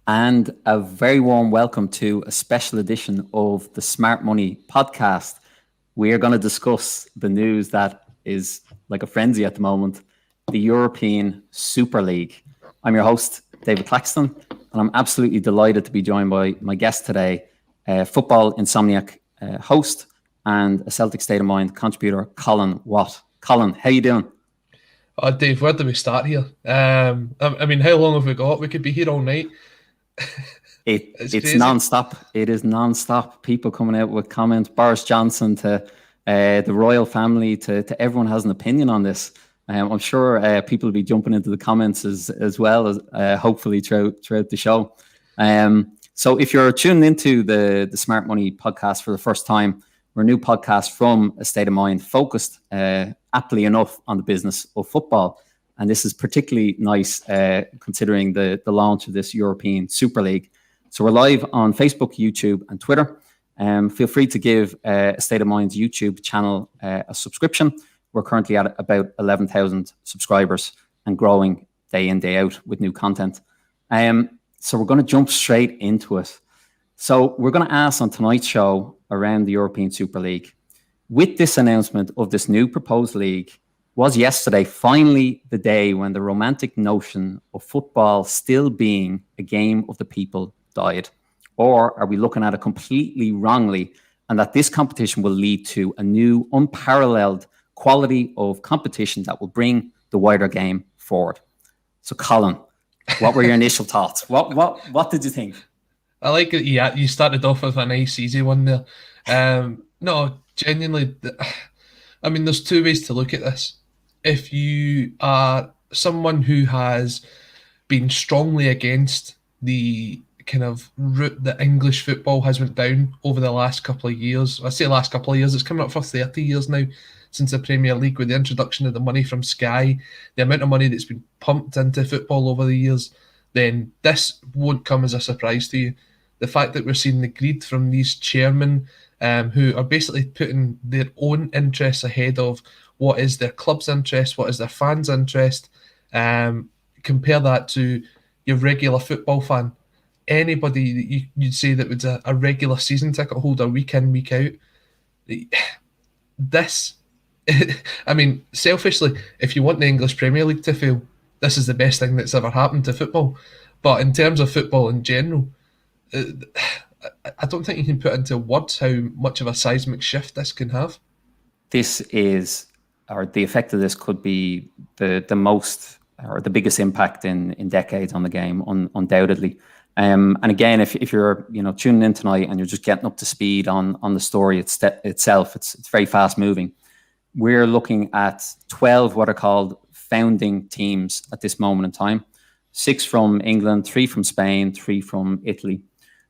and a very warm welcome to a special edition of the Smart Money podcast. We are going to discuss the news that is like a frenzy at the moment, the European Super League. I'm your host, David Claxton, and I'm absolutely delighted to be joined by my guest today, football insomniac host and a Celtic State of Mind contributor, Colin Watt. Colin, how you doing? Oh, Dave, where do we start here? I mean, how long have we got? We could be here all night. It's non-stop. It is non-stop. People coming out with comments. Boris Johnson to the royal family to everyone has an opinion on this. I'm sure people will be jumping into the comments as well as hopefully throughout the show. So if you're tuning into the Smart Money podcast for the first time, we're a new podcast from a State of Mind focused, aptly enough, on the business of football. And this is particularly nice considering the launch of this European Super League. So we're live on Facebook, YouTube, and Twitter. Feel free to give a State of Mind's YouTube channel a subscription. We're currently at about 11,000 subscribers and growing day in, day out with new content. So we're going to jump straight into it. So we're going to ask on tonight's show around the European Super League. With this announcement of this new proposed league, was yesterday finally the day when the romantic notion of football still being a game of the people died? Or are we looking at it completely wrongly, and that this competition will lead to a new unparalleled quality of competition that will bring the wider game forward? So Colin, what were your initial thoughts? What did you think? I like it. Yeah, you started off with a nice, easy one there. No, genuinely, I mean, there's two ways to look at this. If you are someone who has been strongly against the kind of route that English football has went down over the last couple of years, I say last couple of years, it's coming up for 30 years now since the Premier League, with the introduction of the money from Sky, the amount of money that's been pumped into football over the years, then this won't come as a surprise to you. The fact that we're seeing the greed from these chairmen who are basically putting their own interests ahead of what is their club's interest, what is their fans' interest. Compare that to your regular football fan. Anybody that you'd say that was a regular season ticket holder week in, week out. This, I mean, selfishly, if you want the English Premier League to fail, this is the best thing that's ever happened to football. But in terms of football in general, I don't think you can put into words how much of a seismic shift this can have. This is, or the effect of this could be the most or the biggest impact in decades on the game, undoubtedly. And again, if you're tuning in tonight and you're just getting up to speed on the story itself, it's very fast moving. We're looking at 12 what are called founding teams at this moment in time. 6 from England, 3 from Spain, 3 from Italy.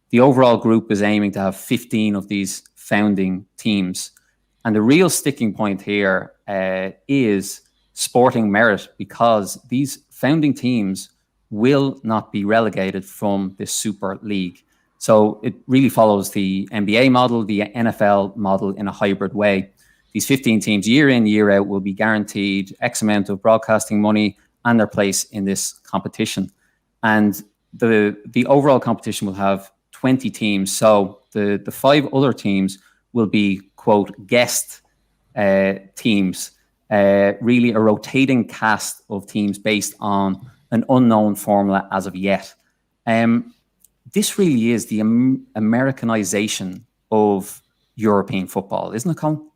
The overall group is aiming to have 15 of these founding teams. And the real sticking point here is sporting merit, because these founding teams will not be relegated from this Super League. So it really follows the NBA model, the NFL model in a hybrid way. These 15 teams, year in, year out, will be guaranteed X amount of broadcasting money and their place in this competition. And the overall competition will have 20 teams. So the 5 other teams will be, quote, guest teams, really a rotating cast of teams based on an unknown formula as of yet. This really is the Americanization of European football, isn't it, Colin?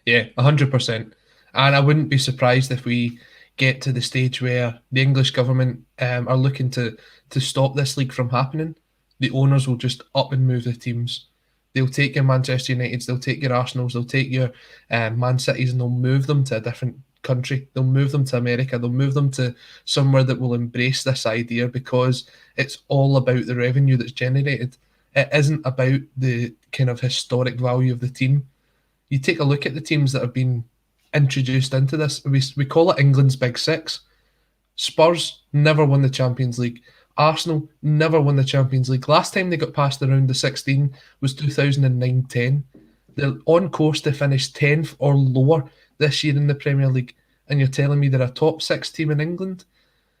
Yeah, 100%. And I wouldn't be surprised if we get to the stage where the English government are looking to stop this league from happening. The owners will just up and move the teams. They'll take your Manchester Uniteds, they'll take your Arsenals, they'll take your Man Cities, and they'll move them to a different country. They'll move them to America. They'll move them to somewhere that will embrace this idea, because it's all about the revenue that's generated. It isn't about the kind of historic value of the team. You take a look at the teams that have been introduced into this. We call it England's Big Six. Spurs never won the Champions League. Arsenal never won the Champions League. Last time they got past the round of 16 was 2009-10. They're on course to finish 10th or lower this year in the Premier League. And you're telling me they're a top 6 team in England?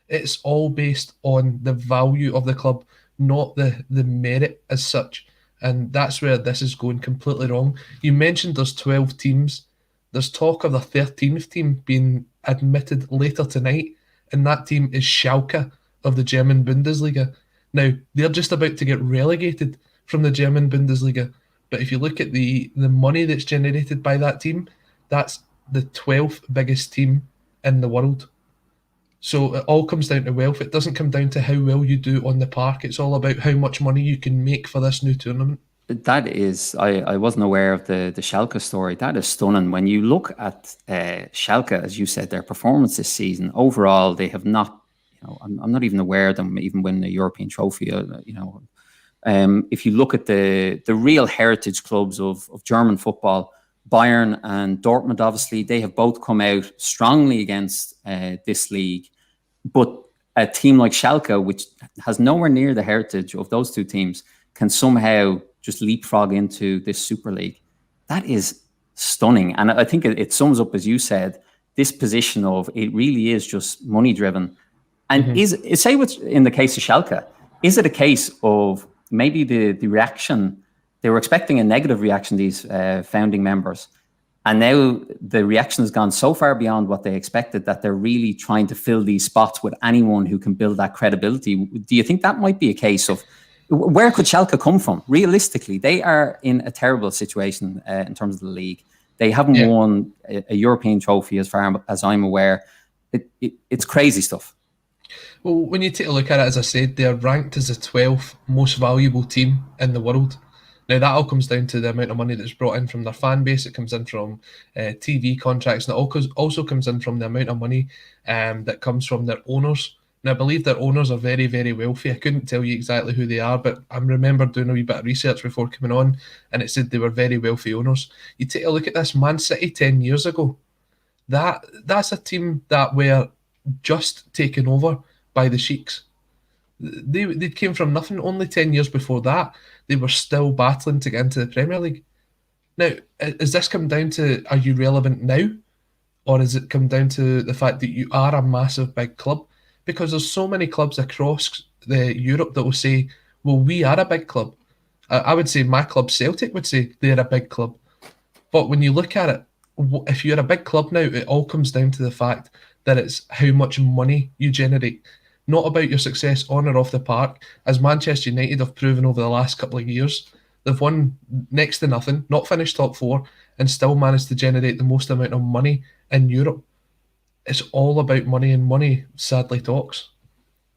It's all based on the value of the club. not the merit as such. And that's where this is going completely wrong. You mentioned there's 12 teams. There's talk of the 13th team being admitted later tonight, and that team is Schalke of the German Bundesliga. Now, they're just about to get relegated from the German Bundesliga. But if you look at the money that's generated by that team, that's the 12th biggest team in the world. So it all comes down to wealth. It doesn't come down to how well you do on the park. It's all about how much money you can make for this new tournament. That is, I wasn't aware of the Schalke story. That is stunning. When you look at Schalke, as you said, their performance this season, overall, they have not, I'm not even aware of them even winning a European trophy, if you look at the real heritage clubs of German football, Bayern and Dortmund, obviously, they have both come out strongly against this league. But a team like Schalke, which has nowhere near the heritage of those two teams, can somehow just leapfrog into this Super League. That is stunning. And I think it sums up, as you said, this position of it really is just money driven. And say what's in the case of Schalke, is it a case of maybe the reaction, they were expecting a negative reaction, these founding members, and now the reaction has gone so far beyond what they expected that they're really trying to fill these spots with anyone who can build that credibility. Do you think that might be a case of where could Schalke come from? Realistically, they are in a terrible situation in terms of the league. They haven't won a European trophy as far as I'm aware. It's crazy stuff. Well, when you take a look at it, as I said, they're ranked as the 12th most valuable team in the world. Now, that all comes down to the amount of money that's brought in from their fan base. It comes in from TV contracts, and it also comes in from the amount of money that comes from their owners. Now, I believe their owners are very, very wealthy. I couldn't tell you exactly who they are, but I remember doing a wee bit of research before coming on, and it said they were very wealthy owners. You take a look at this, Man City 10 years ago. That's a team that were just taken over by the Sheiks. They came from nothing. Only 10 years before that, they were still battling to get into the Premier League. Now, has this come down to, are you relevant now? Or has it come down to the fact that you are a massive big club? Because there's so many clubs across Europe that will say, well, we are a big club. I would say my club, Celtic, would say they're a big club. But when you look at it, if you're a big club now, it all comes down to the fact that it's how much money you generate, not about your success on or off the park. As Manchester United have proven over the last couple of years, they've won next to nothing, not finished top four, and still managed to generate the most amount of money in Europe. It's all about money, and money sadly talks.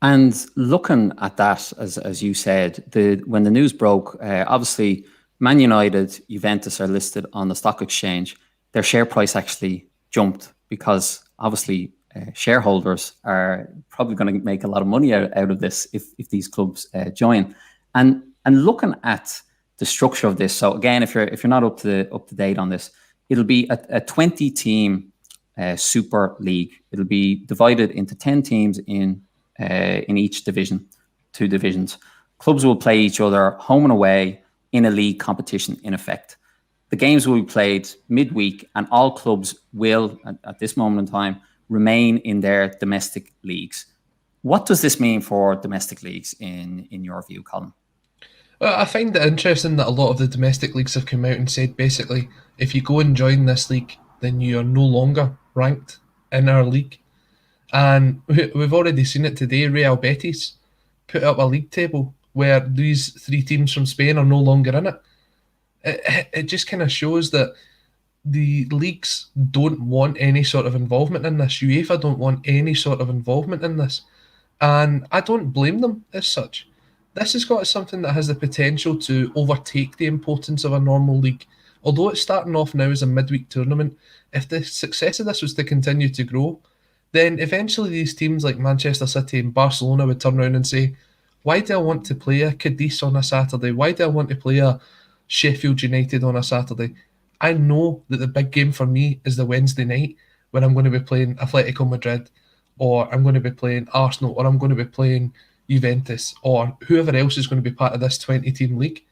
And looking at that, as you said, when the news broke, obviously Man United, Juventus are listed on the stock exchange. Their share price actually jumped because obviously shareholders are probably going to make a lot of money out of this if these clubs join. And looking at the structure of this, so again, if you're not up to date on this, it'll be a 20-team Super League. It'll be divided into 10 teams in each division, 2 divisions. Clubs will play each other home and away in a league competition, in effect. The games will be played midweek, and all clubs will, at this moment in time, remain in their domestic leagues. What does this mean for domestic leagues in your view, Colin? Well, I find it interesting that a lot of the domestic leagues have come out and said, basically, if you go and join this league, then you are no longer ranked in our league. And we've already seen it today. Real Betis put up a league table where these 3 teams from Spain are no longer in it. It just kind of shows that the leagues don't want any sort of involvement in this. UEFA don't want any sort of involvement in this. And I don't blame them as such. This has got something that has the potential to overtake the importance of a normal league. Although it's starting off now as a midweek tournament, if the success of this was to continue to grow, then eventually these teams like Manchester City and Barcelona would turn around and say, why do I want to play a Cadiz on a Saturday? Why do I want to play a Sheffield United on a Saturday? I know that the big game for me is the Wednesday night when I'm going to be playing Atletico Madrid, or I'm going to be playing Arsenal, or I'm going to be playing Juventus, or whoever else is going to be part of this 20-team league.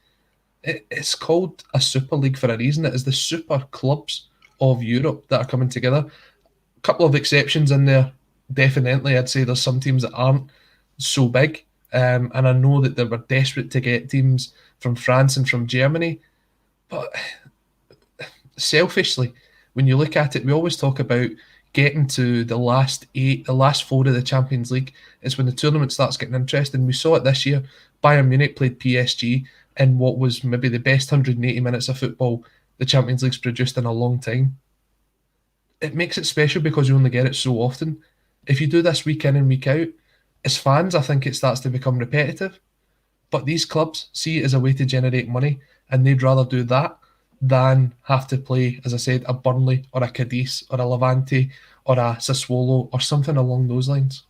It's called a Super League for a reason. It is the super clubs of Europe that are coming together. A couple of exceptions in there, definitely. I'd say there's some teams that aren't so big, and I know that they were desperate to get teams from France and from Germany, but selfishly, when you look at it, we always talk about getting to the last 8, the last 4 of the Champions League. It's when the tournament starts getting interesting. We saw it this year. Bayern Munich played PSG in what was maybe the best 180 minutes of football the Champions League's produced in a long time. It makes it special because you only get it so often. If you do this week in and week out, as fans, I think it starts to become repetitive. But these clubs see it as a way to generate money, and they'd rather do that than have to play, as I said, a Burnley or a Cadiz or a Levante or a Sassuolo or something along those lines.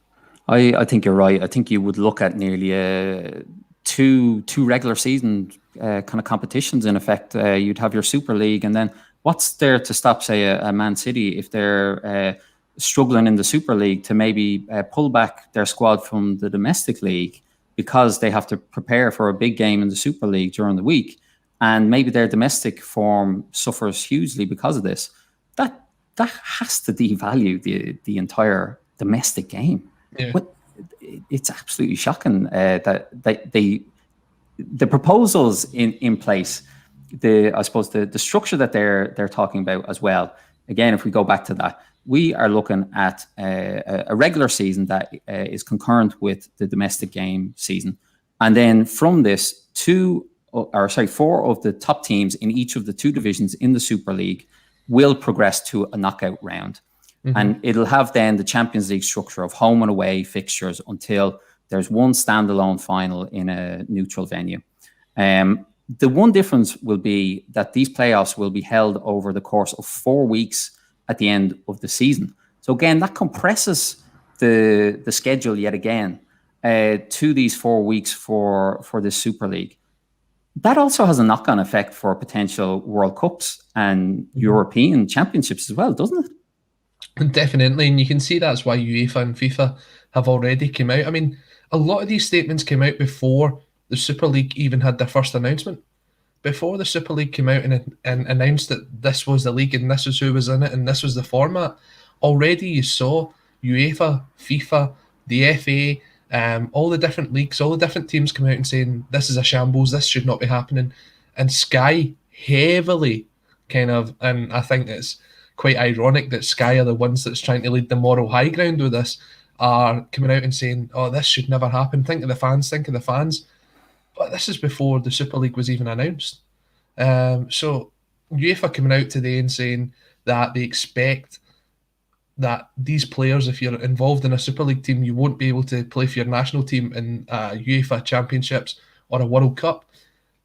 I think you're right. I think you would look at nearly two regular season kind of competitions in effect. You'd have your Super League, and then what's there to stop, say, a Man City if they're struggling in the Super League to maybe pull back their squad from the domestic league because they have to prepare for a big game in the Super League during the week, and maybe their domestic form suffers hugely because of this. That has to devalue the entire domestic game. Yeah. But it's absolutely shocking that the proposals in place, I suppose the structure that they're talking about as well. Again, if we go back to that, we are looking at a regular season that is concurrent with the domestic game season, and then from this, 4 of the top teams in each of the 2 divisions in the Super League will progress to a knockout round. Mm-hmm. And it'll have then the Champions League structure of home and away fixtures until there's one standalone final in a neutral venue. The one difference will be that these playoffs will be held over the course of 4 weeks at the end of the season. So again, that compresses the schedule yet again to these 4 weeks for the Super League. That also has a knock-on effect for potential World Cups and European Championships as well, doesn't it? Definitely, and you can see that's why UEFA and FIFA have already come out. I mean, a lot of these statements came out before the Super League even had their first announcement. Before the Super League came out and announced that this was the league and this is who was in it and this was the format, already you saw UEFA, FIFA, the FA, all the different leagues, all the different teams come out and saying this is a shambles, this should not be happening. And Sky heavily kind of, and I think it's quite ironic that Sky are the ones that's trying to lead the moral high ground with this, are coming out and saying, oh, this should never happen. Think of the fans. But this is before the Super League was even announced. So UEFA coming out today and saying that they expect that these players, if you're involved in a Super League team, you won't be able to play for your national team in UEFA Championships or a World Cup.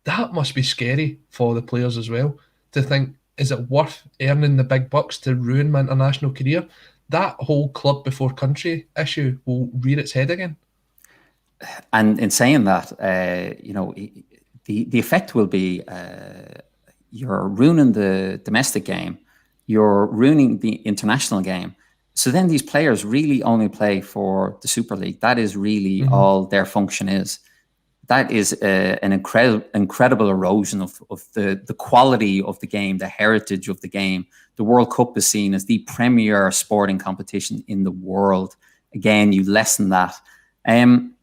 That must be scary for the players as well, to think, is it worth earning the big bucks to ruin my international career? That whole club before country issue will rear its head again. And in saying that, the effect will be you're ruining the domestic game, you're ruining the international game. So then these players really only play for the Super League. That is really all their function is. That is an incredible erosion of the quality of the game, the heritage of the game. The World Cup is seen as the premier sporting competition in the world. Again, you lessen that. And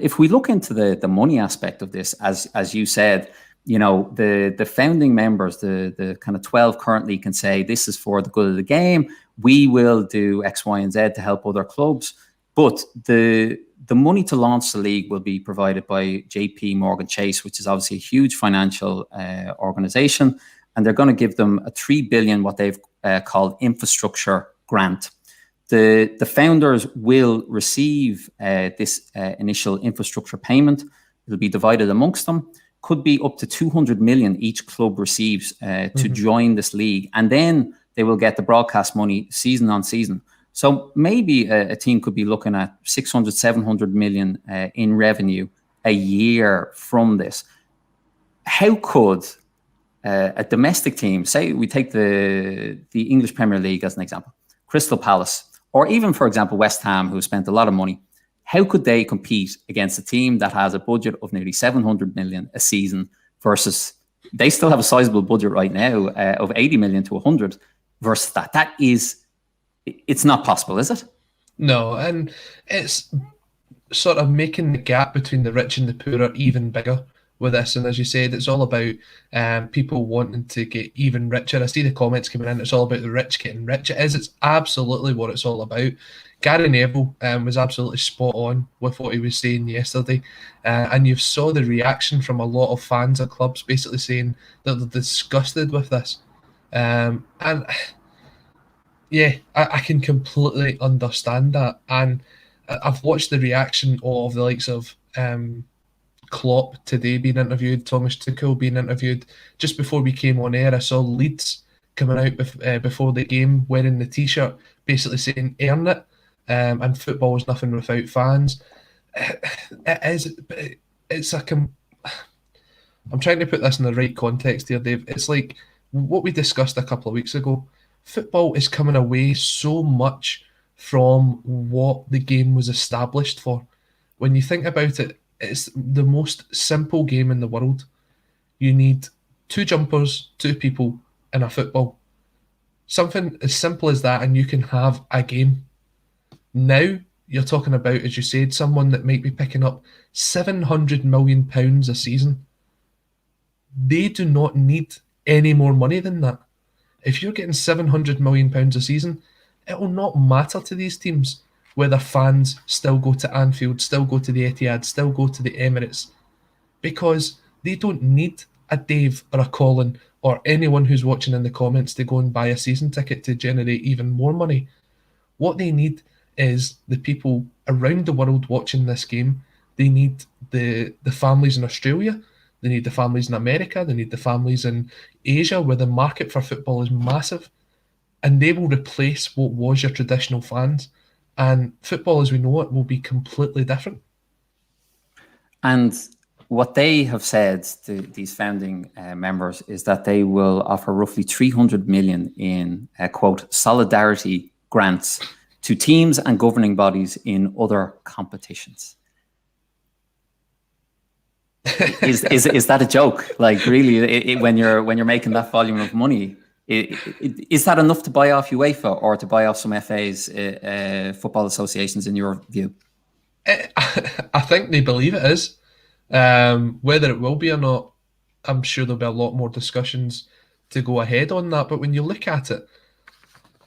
if we look into the money aspect of this, as you said, the founding members, the kind of 12 currently can say this is for the good of the game. We will do X, Y, and Z to help other clubs. But the money to launch the league will be provided by JP Morgan Chase, which is obviously a huge financial organization. And they're going to give them a $3 billion, what they've called infrastructure grant. The founders will receive this initial infrastructure payment. It'll be divided amongst them. Could be up to 200 million each club receives to join this league. And then they will get the broadcast money season on season. So maybe a team could be looking at 600, 700 million in revenue a year from this. How could a domestic team, say we take the English Premier League as an example, Crystal Palace, or even, for example, West Ham, who spent a lot of money, how could they compete against a team that has a budget of nearly 700 million a season versus, they still have a sizable budget right now of 80 million to 100 versus that? It's not possible, is it? No, and it's sort of making the gap between the rich and the poor even bigger with this. And as you said, it's all about people wanting to get even richer. I see the comments coming in. It's all about the rich getting rich. It is. It's absolutely what it's all about. Gary Neville was absolutely spot on with what he was saying yesterday. And you saw the reaction from a lot of fans of clubs basically saying that they're disgusted with this. And yeah, I can completely understand that. And I've watched the reaction of the likes of Klopp today being interviewed, Thomas Tuchel being interviewed. Just before we came on air, I saw Leeds coming out before the game wearing the T-shirt, basically saying "earn it," and football is nothing without fans. It is. It's a. I'm trying to put this in the right context here, Dave. It's like what we discussed a couple of weeks ago. Football is coming away so much from what the game was established for. When you think about it, it's the most simple game in the world. You need two jumpers, two people, in a football. Something as simple as that, and you can have a game. Now, you're talking about, as you said, someone that might be picking up £700 million a season. They do not need any more money than that. If you're getting £700 million a season, it will not matter to these teams whether fans still go to Anfield, still go to the Etihad, still go to the Emirates, because they don't need a Dave or a Colin or anyone who's watching in the comments to go and buy a season ticket to generate even more money. What they need is the people around the world watching this game. They need the families in Australia. They need the families in America. They need the families in Asia, where the market for football is massive. And they will replace what was your traditional fans. And football, as we know it, will be completely different. And what they have said to these founding members is that they will offer roughly 300 million in, quote, solidarity grants to teams and governing bodies in other competitions. Is that a joke? Like, really, when you're making that volume of money, is that enough to buy off UEFA or to buy off some FAs, football associations, in your view? I think they believe it is. Whether it will be or not, I'm sure there'll be a lot more discussions to go ahead on that. But when you look at it,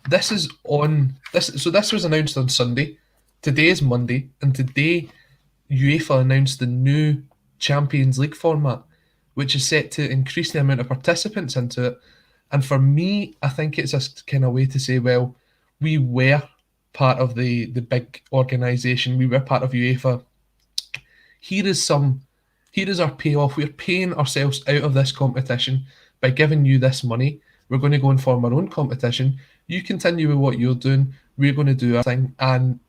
this was announced on Sunday. Today is Monday, and today UEFA announced the new Champions League format, which is set to increase the amount of participants into it. And for me, I think it's a kind of way to say, well, we were part of the big organisation. We were part of UEFA. Here is our payoff. We're paying ourselves out of this competition by giving you this money. We're going to go and form our own competition. You continue with what you're doing. We're going to do our thing. And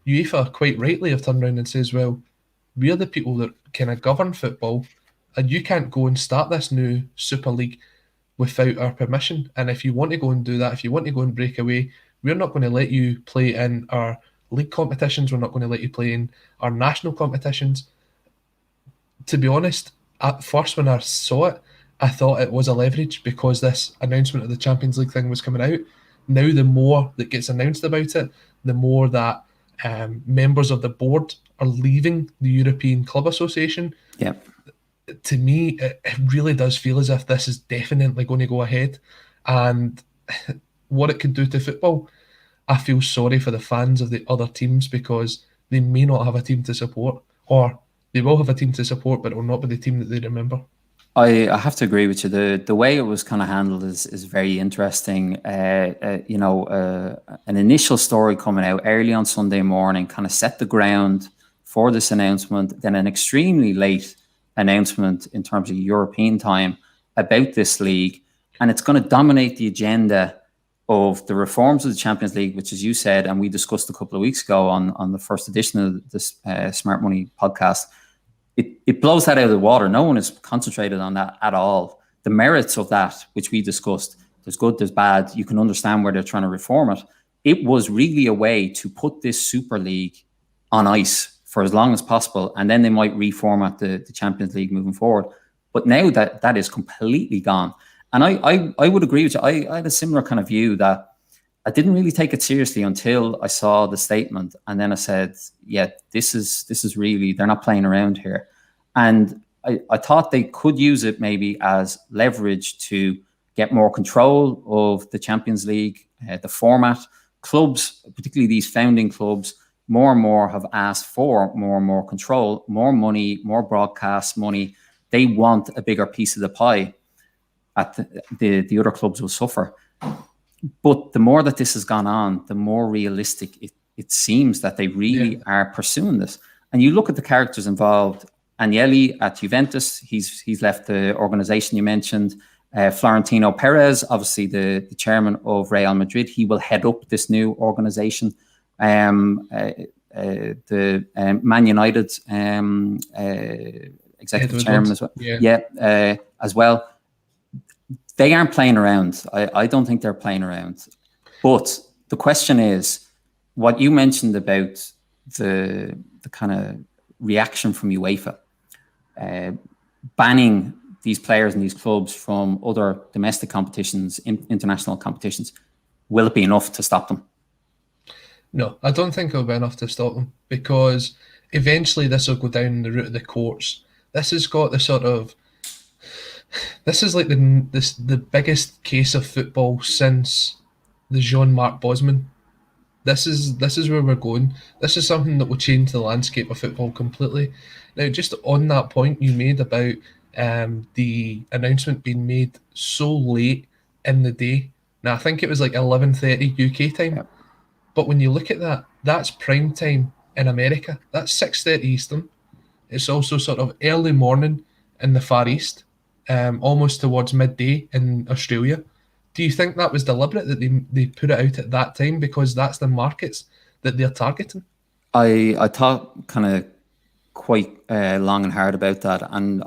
UEFA, quite rightly, have turned around and says, well, we're the people that kind of govern football, and you can't go and start this new Super League without our permission. And if you want to go and do that, if you want to go and break away, we're not going to let you play in our league competitions. We're not going to let you play in our national competitions. To be honest, at first when I saw it, I thought it was a leverage because this announcement of the Champions League thing was coming out. Now, the more that gets announced about it, the more that members of the board are leaving the European Club Association. Yeah. To me, it really does feel as if this is definitely going to go ahead. And what it could do to football, I feel sorry for the fans of the other teams because they may not have a team to support, or they will have a team to support, but it will not be the team that they remember. I have to agree with you. The way it was kind of handled is very interesting. An initial story coming out early on Sunday morning kind of set the ground for this announcement. Then an extremely late announcement in terms of European time about this league, and it's going to dominate the agenda of the reforms of the Champions League, which, as you said, and we discussed a couple of weeks ago on the first edition of this Smart Money podcast. It blows that out of the water. No one is concentrated on that at all. The merits of that, which we discussed, there's good, there's bad. You can understand where they're trying to reform it. It was really a way to put this Super League on ice for as long as possible, and then they might reformat the Champions League moving forward. But now that is completely gone. And I would agree with you. I had a similar kind of view that I didn't really take it seriously until I saw the statement, and then I said, "Yeah, this is really, they're not playing around here." And I thought they could use it maybe as leverage to get more control of the Champions League, the format. Clubs, particularly these founding clubs, more and more have asked for more and more control, more money, more broadcast money. They want a bigger piece of the pie. The other clubs will suffer. But the more that this has gone on, the more realistic it seems that they really are pursuing this. And you look at the characters involved. Agnelli at Juventus, he's left the organization you mentioned. Florentino Perez, obviously the chairman of Real Madrid, he will head up this new organization. The Man United executive chairman as well. As well. They aren't playing around. I don't think they're playing around. But the question is, what you mentioned about the kind of reaction from UEFA, banning these players and these clubs from other domestic competitions, international competitions, will it be enough to stop them? No, I don't think it'll be enough to stop them, because eventually this will go down the route of the courts. This has got the sort of... This is like the biggest case of football since the Jean-Marc Bosman. This is where we're going. This is something that will change the landscape of football completely. Now, just on that point you made about the announcement being made so late in the day. Now, I think it was like 11:30 UK time. Yep. But when you look at that, that's prime time in America. That's 6:30 Eastern. It's also sort of early morning in the Far East. Almost towards midday in Australia. Do you think that was deliberate, that they put it out at that time because that's the markets that they're targeting? I thought kind of quite long and hard about that, and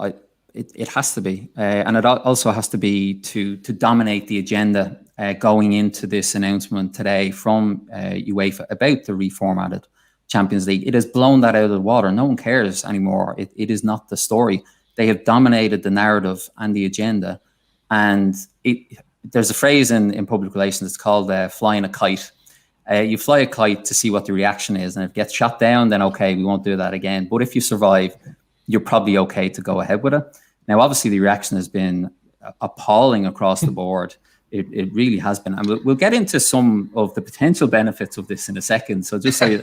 it has to be, and it also has to be to dominate the agenda going into this announcement today from UEFA about the reformatted Champions League. It has blown that out of the water. No one cares anymore. It is not the story. They have dominated the narrative and the agenda. And there's a phrase in public relations, it's called flying a kite. You fly a kite to see what the reaction is. And if it gets shot down, then okay, we won't do that again. But if you survive, you're probably okay to go ahead with it. Now, obviously, the reaction has been appalling across the board. It really has been. And we'll get into some of the potential benefits of this in a second. So just so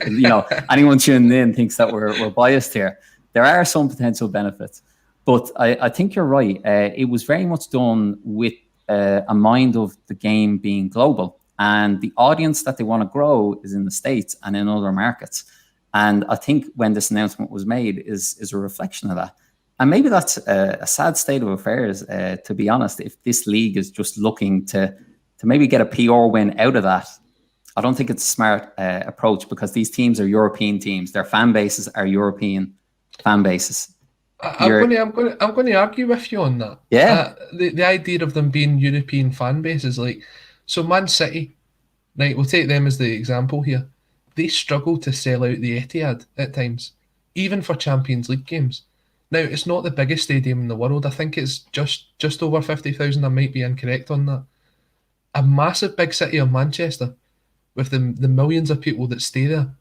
anyone tuning in thinks that we're biased here, there are some potential benefits. But I think you're right. It was very much done with a mind of the game being global. And the audience that they want to grow is in the States and in other markets. And I think when this announcement was made is a reflection of that. And maybe that's a sad state of affairs, to be honest. If this league is just looking to maybe get a PR win out of that, I don't think it's a smart approach, because these teams are European teams. Their fan bases are European fan bases. I'm going to argue with you on that. Yeah. The idea of them being European fan bases, like, so Man City, right? We'll take them as the example here. They struggle to sell out the Etihad at times, even for Champions League games. Now, it's not the biggest stadium in the world. I think it's just over 50,000. I might be incorrect on that. A massive big city of Manchester, with the millions of people that stay there.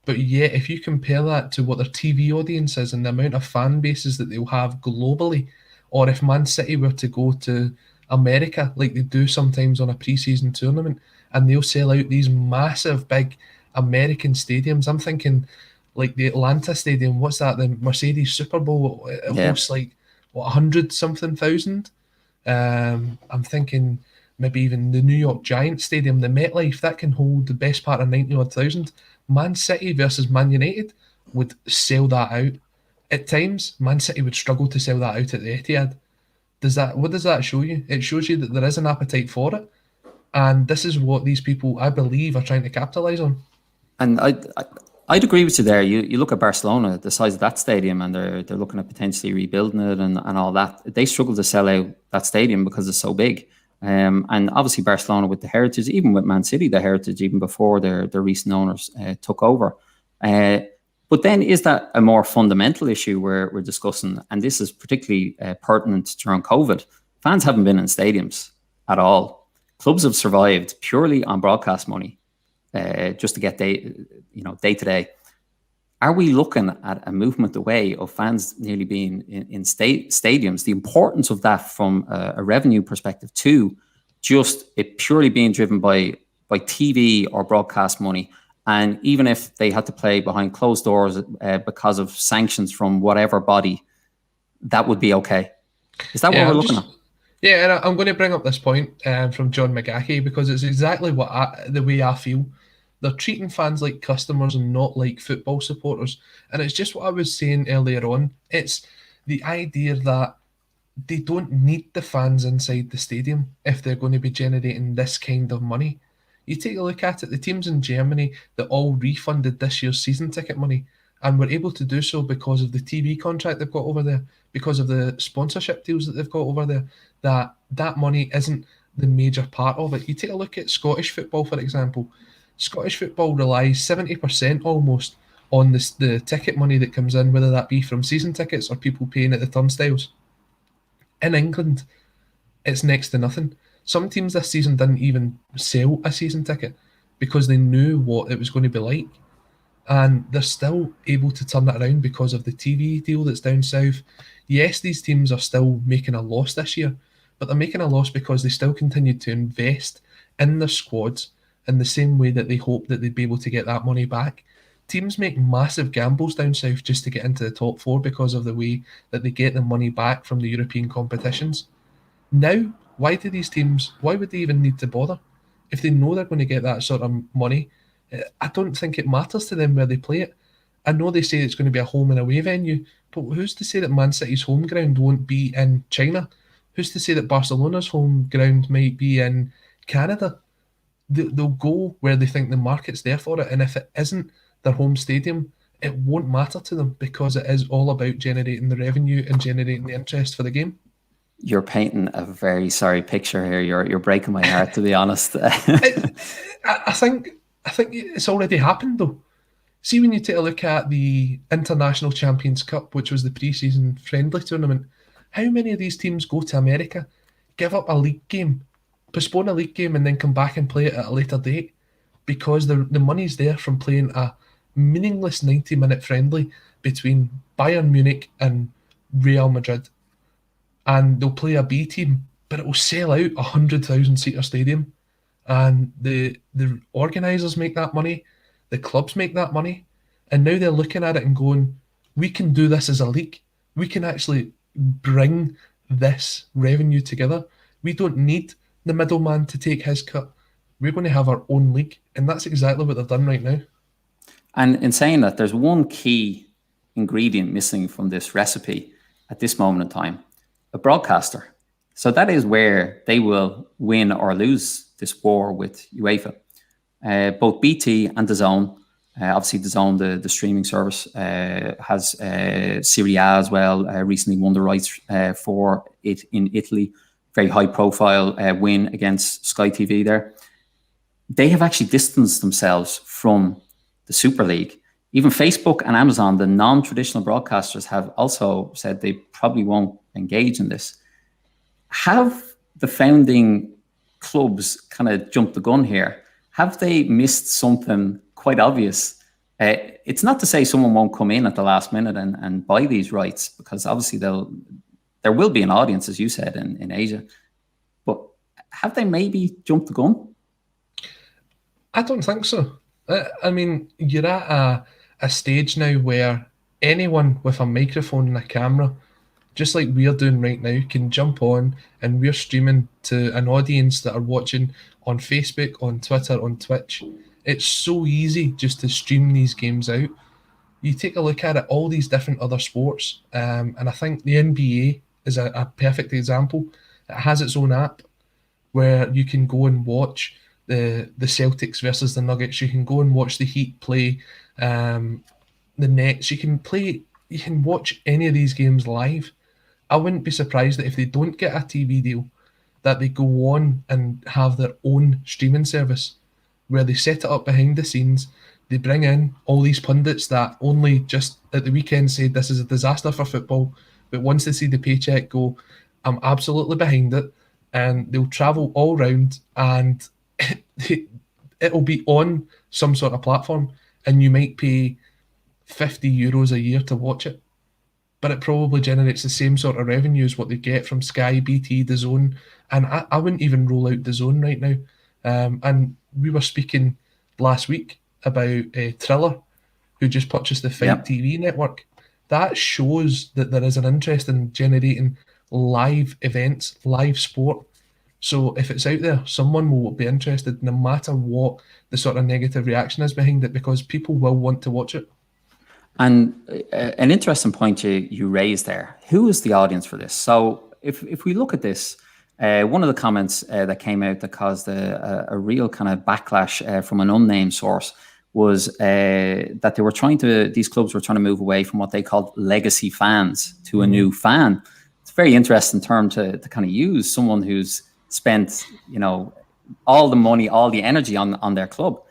But yet, if you compare that to what their TV audience is and the amount of fan bases that they'll have globally, or if Man City were to go to America, like they do sometimes on a pre-season tournament, and they'll sell out these massive, big American stadiums. I'm thinking like the Atlanta Stadium, what's that, the Mercedes Super Bowl, it hosts like, 100-something thousand? I'm thinking maybe even the New York Giants Stadium, the MetLife, that can hold the best part of 90-odd thousand. Man City versus Man United would sell that out. At times, Man City would struggle to sell that out at the Etihad. What does that show you? It shows you that there is an appetite for it. And this is what these people, I believe, are trying to capitalise on. And I'd agree with you there. You look at Barcelona, the size of that stadium, and they're looking at potentially rebuilding it and all that. They struggle to sell out that stadium because it's so big. And obviously Barcelona with the heritage, even with Man City, the heritage, even before their recent owners took over. But then is that a more fundamental issue we're discussing? And this is particularly pertinent during COVID. Fans haven't been in stadiums at all. clubs have survived purely on broadcast money, just to get day to day. Are we looking at a movement away of fans nearly being in stadiums? The importance of that from a revenue perspective to just it purely being driven by TV or broadcast money. And even if they had to play behind closed doors because of sanctions from whatever body, that would be okay. Is that what we're looking at? Yeah, and I'm going to bring up this point from John McGahey, because it's exactly the way I feel. They're treating fans like customers and not like football supporters. And it's just what I was saying earlier on. It's the idea that they don't need the fans inside the stadium if they're going to be generating this kind of money. You take a look at it, the teams in Germany that all refunded this year's season ticket money and were able to do so because of the TV contract they've got over there, because of the sponsorship deals that they've got over there, that money isn't the major part of it. You take a look at Scottish football, for example. Scottish football relies 70% almost on the ticket money that comes in, whether that be from season tickets or people paying at the turnstiles. In England, it's next to nothing. Some teams this season didn't even sell a season ticket because they knew what it was going to be like. And they're still able to turn that around because of the TV deal that's down south. Yes, these teams are still making a loss this year, but they're making a loss because they still continue to invest in their squads in the same way that they hope that they'd be able to get that money back. Teams make massive gambles down south just to get into the top four because of the way that they get the money back from the European competitions. Now, why would they even need to bother? If they know they're going to get that sort of money, I don't think it matters to them where they play it. I know they say it's going to be a home and away venue, but who's to say that Man City's home ground won't be in China? Who's to say that Barcelona's home ground might be in Canada? They'll go where they think the market's there for it, and if it isn't their home stadium, it won't matter to them because it is all about generating the revenue and generating the interest for the game. You're painting a very sorry picture here. You're breaking my heart, to be honest. I think it's already happened though. See, when you take a look at the International Champions Cup, which was the pre-season friendly tournament, how many of these teams go to America, give up a league game, postpone a league game, and then come back and play it at a later date because the money's there from playing a meaningless 90-minute friendly between Bayern Munich and Real Madrid. And they'll play a B team, but it will sell out a 100,000-seater stadium. And the organisers make that money, the clubs make that money, and now they're looking at it and going, we can do this as a league. We can actually bring this revenue together. We don't need the middleman to take his cut. We're going to have our own league, and that's exactly what they've done right now. And in saying that, there's one key ingredient missing from this recipe at this moment in time: a broadcaster. So that is where they will win or lose this war with UEFA. Both BT and DAZN, obviously DAZN, the streaming service, has Serie A as well, recently won the rights for it in Italy. Very high profile win against Sky TV there. They have actually distanced themselves from the Super League. Even Facebook and Amazon, the non-traditional broadcasters, have also said they probably won't engage in this. Have the founding clubs kind of jumped the gun here? Have they missed something quite obvious? It's not to say someone won't come in at the last minute and buy these rights, because obviously there will be an audience, as you said, in Asia. But have they maybe jumped the gun? I don't think so. I mean, you're at a stage now where anyone with a microphone and a camera, just like we're doing right now, can jump on, and we're streaming to an audience that are watching on Facebook, on Twitter, on Twitch. It's so easy just to stream these games out. You take a look at it, all these different other sports, and I think the NBA is a perfect example. It has its own app where you can go and watch the Celtics versus the Nuggets. You can go and watch the Heat play the Nets. You can watch any of these games live. I wouldn't be surprised that if they don't get a TV deal, that they go on and have their own streaming service where they set it up behind the scenes. They bring in all these pundits that only just at the weekend said this is a disaster for football, but once they see the paycheck go, I'm absolutely behind it. and they'll travel all round, and it'll be on some sort of platform, and you might pay €50 a year to watch it, but it probably generates the same sort of revenue as what they get from Sky, BT, DAZN, and I wouldn't even roll out DAZN right now. And we were speaking last week about Triller, who just purchased the Fight TV network. That shows that there is an interest in generating live events, live sport. So if it's out there, someone will be interested no matter what the sort of negative reaction is behind it, because people will want to watch it. And an interesting point you raised there. Who is the audience for this? So if we look at this, one of the comments that came out that caused a real kind of backlash from an unnamed source was that these clubs were trying to move away from what they called legacy fans to a new fan. It's a very interesting term to kind of use. Someone who's spent, all the money, all the energy on their club.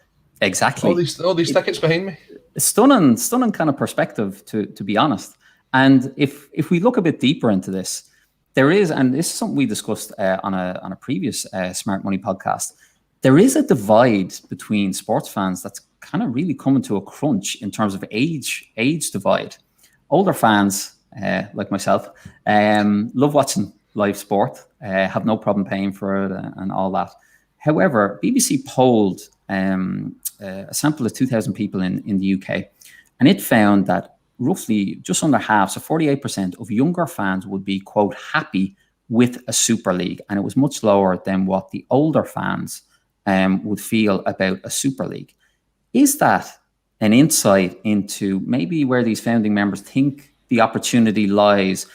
Exactly. All these tickets behind me. Stunning kind of perspective, to be honest. And if we look a bit deeper into this, there is, and this is something we discussed on a previous Smart Money podcast, there is a divide between sports fans that's kind of really coming to a crunch in terms of age divide. Older fans, like myself, love watching live sport, have no problem paying for it and all that. However, BBC polled a sample of 2,000 people in the UK, and it found that roughly just under half, so 48% of younger fans would be, quote, happy with a Super League, and it was much lower than what the older fans would feel about a Super League. Is that an insight into maybe where these founding members think the opportunity lies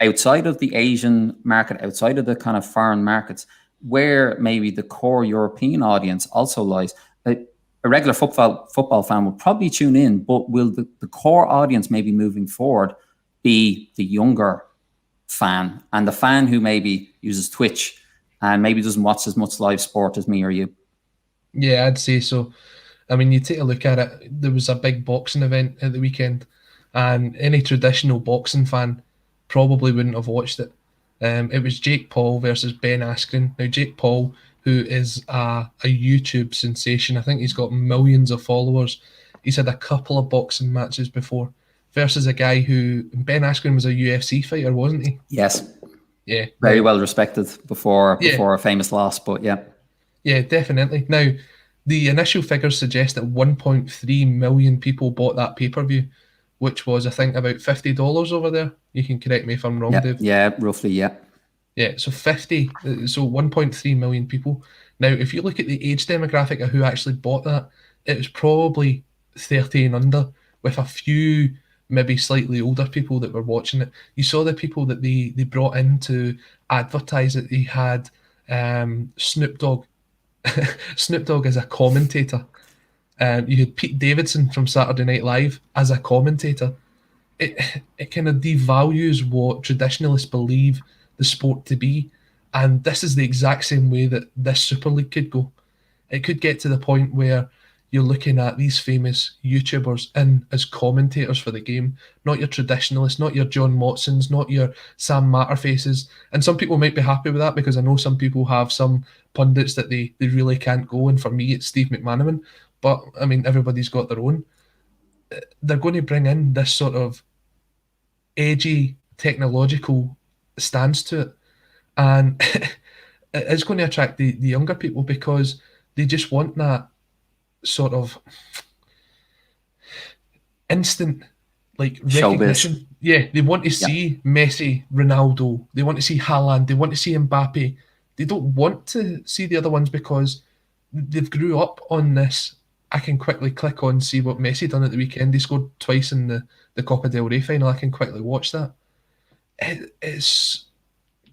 outside of the Asian market, outside of the kind of foreign markets, where maybe the core European audience also lies? A regular football fan will probably tune in, but will the core audience maybe moving forward be the younger fan, and the fan who maybe uses Twitch and maybe doesn't watch as much live sport as me or you? Yeah, I'd say so. I mean, you take a look at it, there was a big boxing event at the weekend, and any traditional boxing fan probably wouldn't have watched it. It was Jake Paul versus Ben Askren. Now, Jake Paul, who is a YouTube sensation, I think he's got millions of followers. He's had a couple of boxing matches before, versus a guy who, Ben Askren was a UFC fighter, wasn't he? Yes. Yeah. Very well respected before a famous loss, but yeah. Yeah, definitely. Now, the initial figures suggest that 1.3 million people bought that pay-per-view, which was, I think, about $50 over there. You can correct me if I'm wrong, Dave. Yeah, roughly, yeah. Yeah, so 1.3 million people. Now, if you look at the age demographic of who actually bought that, it was probably 30 and under, with a few maybe slightly older people that were watching it. You saw the people that they brought in to advertise it. They had Snoop Dogg. Snoop Dogg as a commentator. You had Pete Davidson from Saturday Night Live as a commentator. It kind of devalues what traditionalists believe the sport to be, and this is the exact same way that this Super League could go. It could get to the point where you're looking at these famous YouTubers in as commentators for the game, not your traditionalists, not your John Motsons, not your Sam Matterfaces. And some people might be happy with that, because I know some people have some pundits that they really can't go, and for me it's Steve McManaman. But I mean, everybody's got their own. They're going to bring in this sort of edgy technological stance to it, and it's going to attract the younger people, because they just want that sort of instant recognition. Showbiz. Yeah, they want to see Messi, Ronaldo, they want to see Haaland, they want to see Mbappe. They don't want to see the other ones because they've grew up on this. I can quickly click on, see what Messi done at the weekend. He scored twice in the Copa del Rey final. I can quickly watch that. It's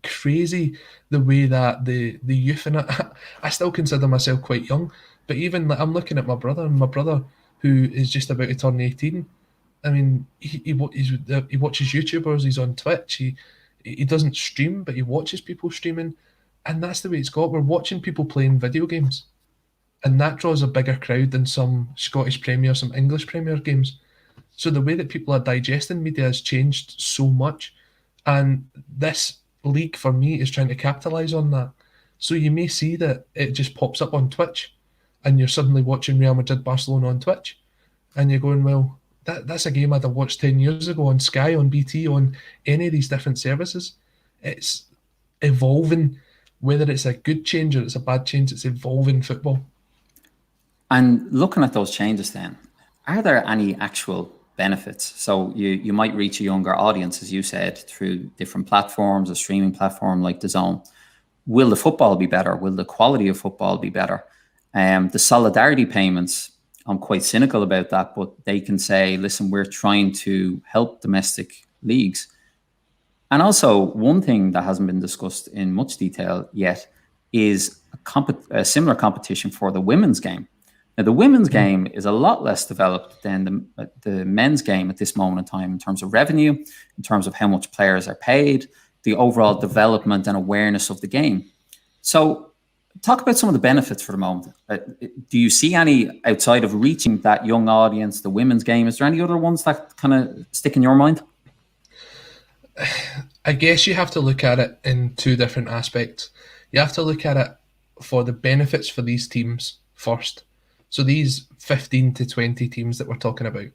crazy the way that the youth, and I still consider myself quite young, but even I'm looking at my brother, who is just about to turn 18. I mean, he watches YouTubers, he's on Twitch, he doesn't stream, but he watches people streaming, and that's the way it's got. We're watching people playing video games, and that draws a bigger crowd than some Scottish Premier, some English Premier games. So the way that people are digesting media has changed so much, and this league for me is trying to capitalize on that. So you may see that it just pops up on Twitch, and you're suddenly watching Real Madrid Barcelona on Twitch, and you're going, well, that's a game I'd have watched 10 years ago on Sky, on BT, on any of these different services. It's evolving. Whether it's a good change or it's a bad change, it's evolving football. And looking at those changes then, are there any actual benefits? So you might reach a younger audience, as you said, through different platforms, a streaming platform like DAZN. Will the football be better? Will the quality of football be better? The solidarity payments, I'm quite cynical about that, but they can say, listen, we're trying to help domestic leagues. And also, one thing that hasn't been discussed in much detail yet is a similar competition for the women's game. Now, the women's game is a lot less developed than the men's game at this moment in time in terms of revenue, in terms of how much players are paid, the overall development and awareness of the game. So talk about some of the benefits for the moment. Do you see any outside of reaching that young audience, the women's game? Is there any other ones that kind of stick in your mind? I guess you have to look at it in two different aspects. You have to look at it for the benefits for these teams first. So these 15 to 20 teams that we're talking about,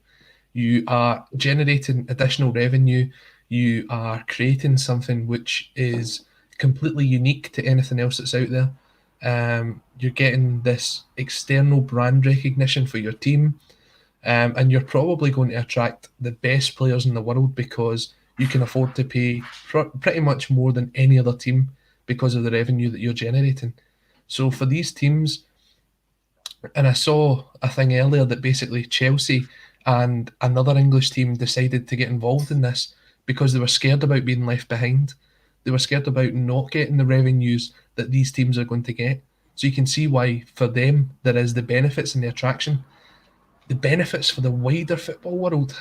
you are generating additional revenue. You are creating something which is completely unique to anything else that's out there. You're getting this external brand recognition for your team. And you're probably going to attract the best players in the world because you can afford to pay pretty much more than any other team because of the revenue that you're generating. So for these teams, and I saw a thing earlier that basically Chelsea and another English team decided to get involved in this because they were scared about being left behind. They were scared about not getting the revenues that these teams are going to get. So you can see why for them there is the benefits and the attraction. The benefits for the wider football world,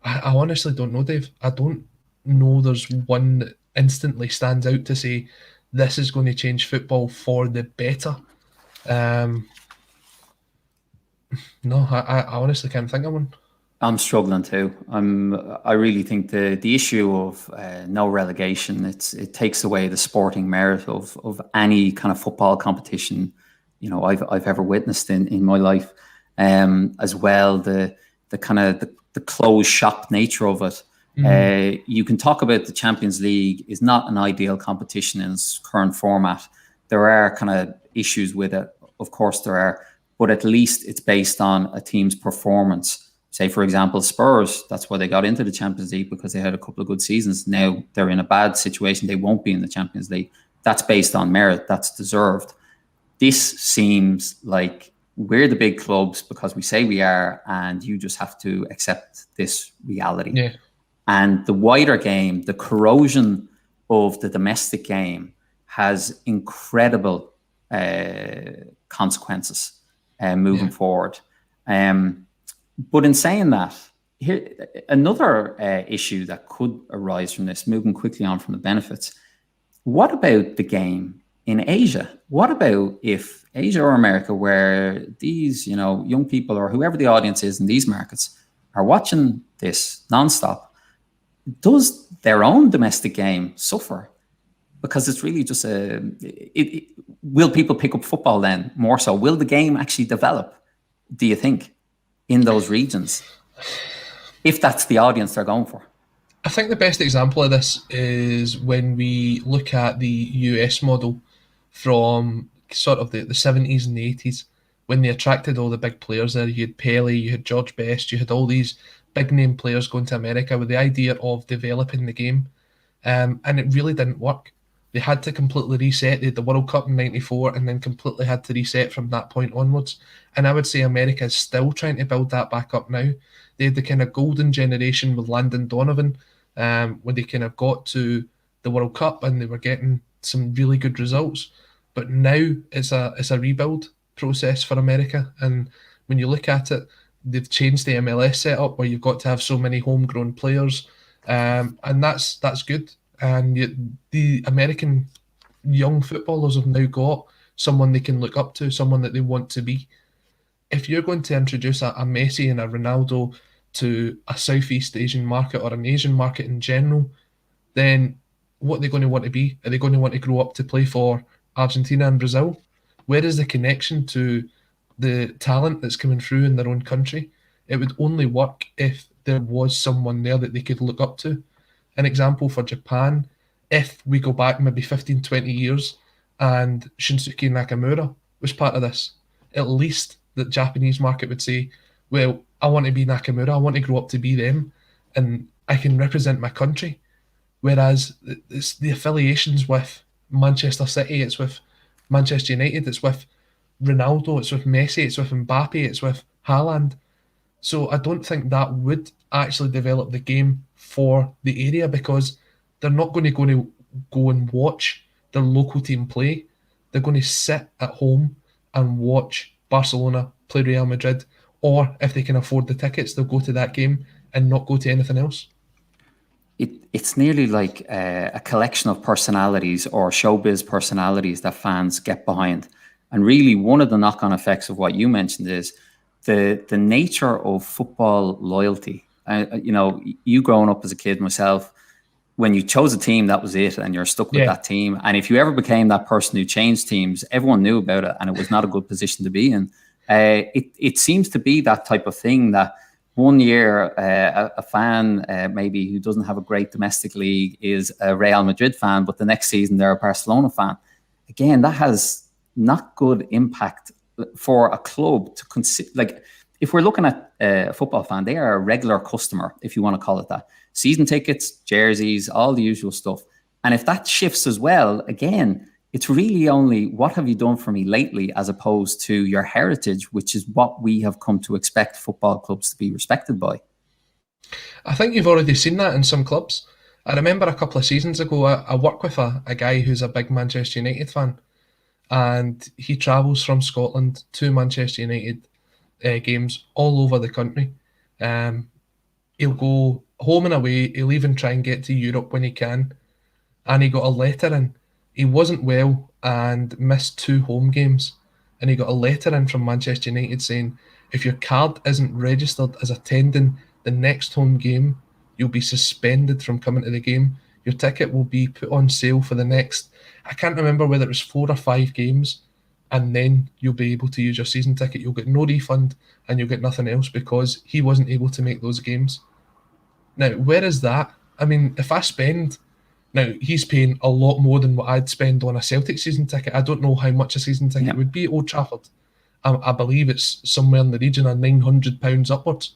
I honestly don't know, Dave. I don't know there's one that instantly stands out to say this is going to change football for the better. No, I honestly can't think of one. I'm struggling too. I really think the issue of no relegation, it takes away the sporting merit of any kind of football competition, I've ever witnessed in my life. As well, the kind of the closed shop nature of it. You can talk about the Champions League is not an ideal competition in its current format. There are kind of issues with it, of course there are, but at least it's based on a team's performance. Say, for example, Spurs, that's why they got into the Champions League, because they had a couple of good seasons. Now they're in a bad situation. They won't be in the Champions League. That's based on merit. That's deserved. This seems like we're the big clubs because we say we are, and you just have to accept this reality. Yeah. And the wider game, the corrosion of the domestic game has incredible consequences moving forward. But in saying that, here another issue that could arise from this, moving quickly on from the benefits. What about the game in Asia? What about if Asia or America, where these, young people or whoever the audience is in these markets are watching this nonstop, does their own domestic game suffer? Because it's really just will people pick up football then more so? Will the game actually develop, do you think, in those regions, if that's the audience they're going for? I think the best example of this is when we look at the US model from sort of the 70s and the 80s, when they attracted all the big players there. You had Pele, you had George Best, you had all these big name players going to America with the idea of developing the game. And it really didn't work. They had to completely reset. They had the World Cup in '94 and then completely had to reset from that point onwards. And I would say America is still trying to build that back up now. They had the kind of golden generation with Landon Donovan, when they kind of got to the World Cup and they were getting some really good results. But now it's a rebuild process for America. And when you look at it, they've changed the MLS setup where you've got to have so many homegrown players, and that's good. And the American young footballers have now got someone they can look up to, someone that they want to be. If you're going to introduce a Messi and a Ronaldo to a Southeast Asian market or an Asian market in general, then what are they going to want to be? Are they going to want to grow up to play for Argentina and Brazil? Where is the connection to the talent that's coming through in their own country? It would only work if there was someone there that they could look up to. An example for Japan, if we go back maybe 15, 20 years and Shinsuke Nakamura was part of this, at least the Japanese market would say, well, I want to be Nakamura, I want to grow up to be them, and I can represent my country. Whereas it's the affiliations with Manchester City, it's with Manchester United, it's with Ronaldo, it's with Messi, it's with Mbappe, it's with Haaland. So I don't think that would actually develop the game for the area, because they're not going to go and watch their local team play. They're going to sit at home and watch Barcelona play Real Madrid, or if they can afford the tickets, they'll go to that game and not go to anything else. It's nearly like a collection of personalities or showbiz personalities that fans get behind. And really, one of the knock-on effects of what you mentioned is the nature of football loyalty. You growing up as a kid, myself, when you chose a team, that was it, and you're stuck with that team. And if you ever became that person who changed teams, everyone knew about it, and it was not a good position to be in. It seems to be that type of thing that one year a fan maybe who doesn't have a great domestic league is a Real Madrid fan, but the next season they're a Barcelona fan. Again, that has not good impact for a club to consider. Like, if we're looking at a football fan, they are a regular customer, if you want to call it that. Season tickets, jerseys, all the usual stuff. And if that shifts as well, again, it's really only what have you done for me lately, as opposed to your heritage, which is what we have come to expect football clubs to be respected by. I think you've already seen that in some clubs. I remember a couple of seasons ago, I work with a guy who's a big Manchester United fan, and he travels from Scotland to Manchester United games all over the country. He'll go home and away, he'll even try and get to Europe when he can, and he got a letter in. He wasn't well and missed 2 home games, and he got a letter in from Manchester United saying, if your card isn't registered as attending the next home game, you'll be suspended from coming to the game. Your ticket will be put on sale for the next, I can't remember whether it was 4 or 5 games, and then you'll be able to use your season ticket. You'll get no refund and you'll get nothing else because he wasn't able to make those games. Now, where is that? I mean, if I spend... Now, he's paying a lot more than what I'd spend on a Celtic season ticket. I don't know how much a season ticket would be at Old Trafford. I believe it's somewhere in the region of £900 upwards.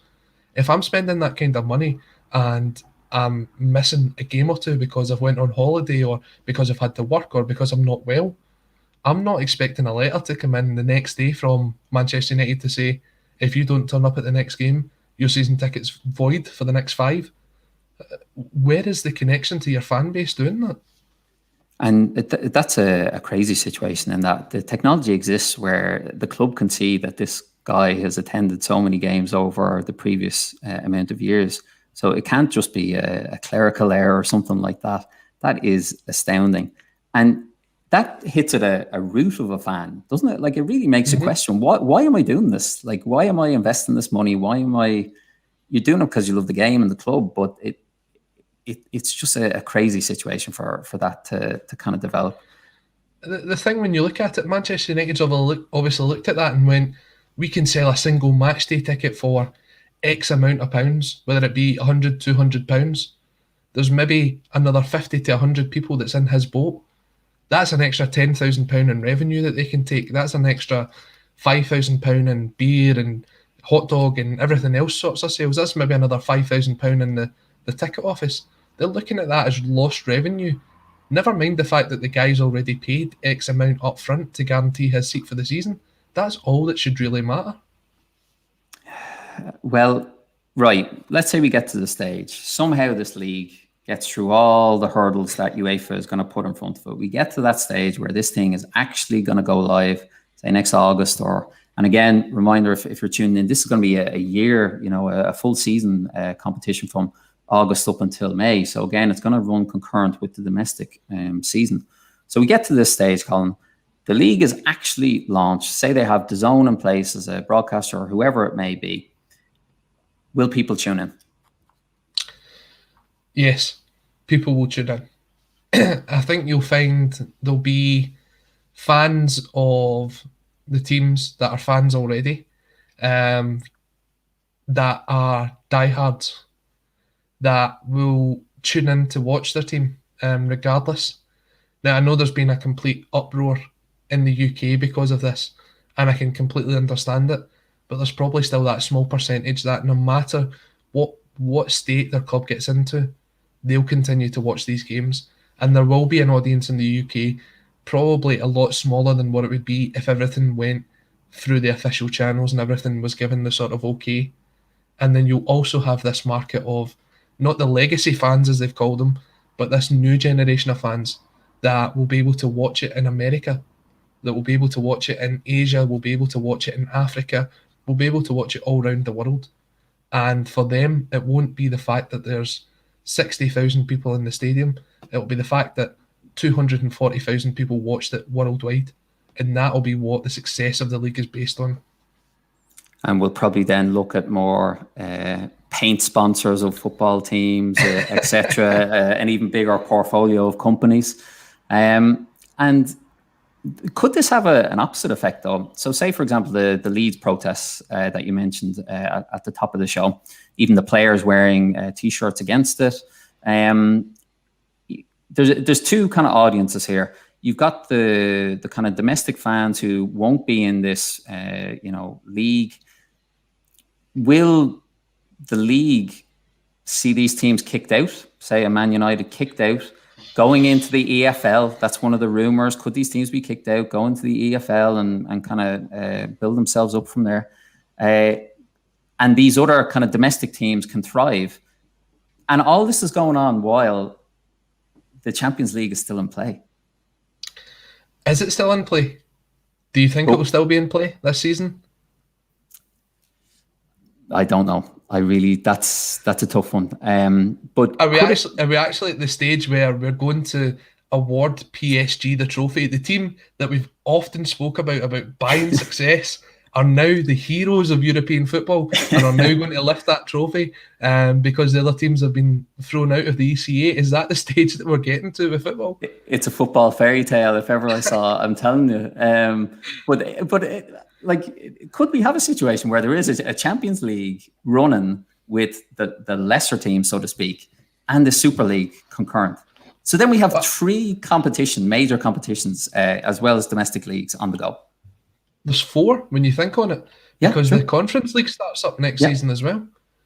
If I'm spending that kind of money and I'm missing a game or two because I've went on holiday or because I've had to work or because I'm not well, I'm not expecting a letter to come in the next day from Manchester United to say, if you don't turn up at the next game, your season ticket's void for the next 5. Where is the connection to your fan base doing that? And that's a crazy situation, in that the technology exists where the club can see that this guy has attended so many games over the previous amount of years. So it can't just be a clerical error or something like that. That is astounding. And that hits at a root of a fan, doesn't it? Like, it really makes you question, why am I doing this? Like, why am I investing this money? You're doing it because you love the game and the club, but it's just a crazy situation for that to kind of develop. The thing, when you look at it, Manchester United's obviously looked at that and went, we can sell a single match day ticket for X amount of pounds, whether it be £100, £200. There's maybe another 50 to 100 people that's in his boat. That's an extra £10,000 in revenue that they can take. That's an extra £5,000 in beer and hot dog and everything else sorts of sales. That's maybe another £5,000 in the ticket office. They're looking at that as lost revenue. Never mind the fact that the guy's already paid X amount up front to guarantee his seat for the season. That's all that should really matter. Well, right. Let's say we get to the stage. Somehow this league gets through all the hurdles that UEFA is going to put in front of it. We get to that stage where this thing is actually going to go live, say next August, and again, reminder, if you're tuning in, this is going to be a year, a full season competition from August up until May. So again, it's going to run concurrent with the domestic season. So we get to this stage, Colin. The league is actually launched. Say they have DAZN in place as a broadcaster or whoever it may be. Will people tune in? Yes. people will tune in. I think you'll find there'll be fans of the teams that are fans already, that are diehards, that will tune in to watch their team, regardless. Now, I know there's been a complete uproar in the UK because of this, and I can completely understand it, but there's probably still that small percentage that no matter what state their club gets into, they'll continue to watch these games. And there will be an audience in the UK, probably a lot smaller than what it would be if everything went through the official channels and everything was given the sort of okay. And then you'll also have this market of not the legacy fans, as they've called them, but this new generation of fans that will be able to watch it in America, that will be able to watch it in Asia, will be able to watch it in Africa, will be able to watch it all around the world. And for them, it won't be the fact that there's 60,000 people in the stadium. It'll be the fact that 240,000 people watched it worldwide. And that'll be what the success of the league is based on. And we'll probably then look at more paint sponsors of football teams, etc., an even bigger portfolio of companies. And could this have an opposite effect, though? So say, for example, the Leeds protests that you mentioned at the top of the show, even the players wearing T-shirts against it. There's two kind of audiences here. You've got the kind of domestic fans who won't be in this, league. Will the league see these teams kicked out? Say a Man United kicked out, going into the EFL. That's one of the rumours. Could these teams be kicked out, go into the EFL and kind of build themselves up from there? And these other kind of domestic teams can thrive. And all this is going on while the Champions League is still in play. Is it still in play? Do you think it will still be in play this season? I don't know. That's a tough one. But are we actually at the stage where we're going to award PSG the trophy? The team that we've often spoke about buying success are now the heroes of European football and are now going to lift that trophy because the other teams have been thrown out of the ECA. Is that the stage that we're getting to with football? It's a football fairy tale if ever I saw. I'm telling you. Could we have a situation where there is a Champions League running with the lesser teams, so to speak, and the Super League concurrent? So then we have three major competitions, as well as domestic leagues on the go. There's four when you think on it, because the Conference League starts up next season as well.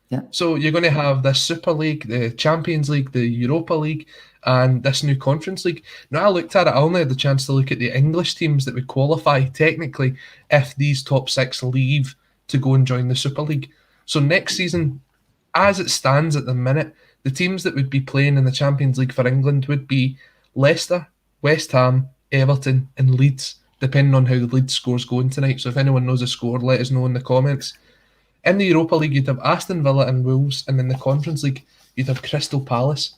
Yeah. So you're going to have the Super League, the Champions League, the Europa League, and this new Conference League. Now, I looked at it, I only had the chance to look at the English teams that would qualify technically if these top six leave to go and join the Super League. So next season, as it stands at the minute, the teams that would be playing in the Champions League for England would be Leicester, West Ham, Everton, and Leeds, depending on how the Leeds score's going tonight. So if anyone knows the score, let us know in the comments. In the Europa League, you'd have Aston Villa and Wolves, and in the Conference League, you'd have Crystal Palace.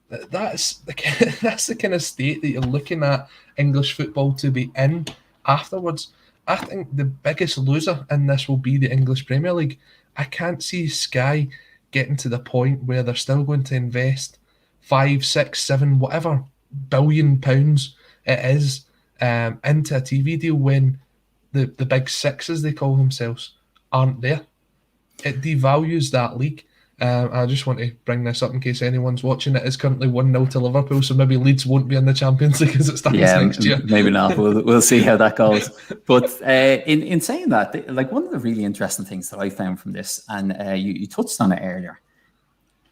That's the kind of state that you're looking at English football to be in afterwards. I think the biggest loser in this will be the English Premier League. I can't see Sky getting to the point where they're still going to invest 5, 6, 7, whatever billion pounds it is into a TV deal when the big six, as they call themselves, aren't there. It devalues that league. I just want to bring this up in case anyone's watching. It is currently 1-0 to Liverpool, so maybe Leeds won't be in the Champions League as it stands next year. Maybe not. We'll see how that goes. But in saying that, like, one of the really interesting things that I found from this, and you touched on it earlier,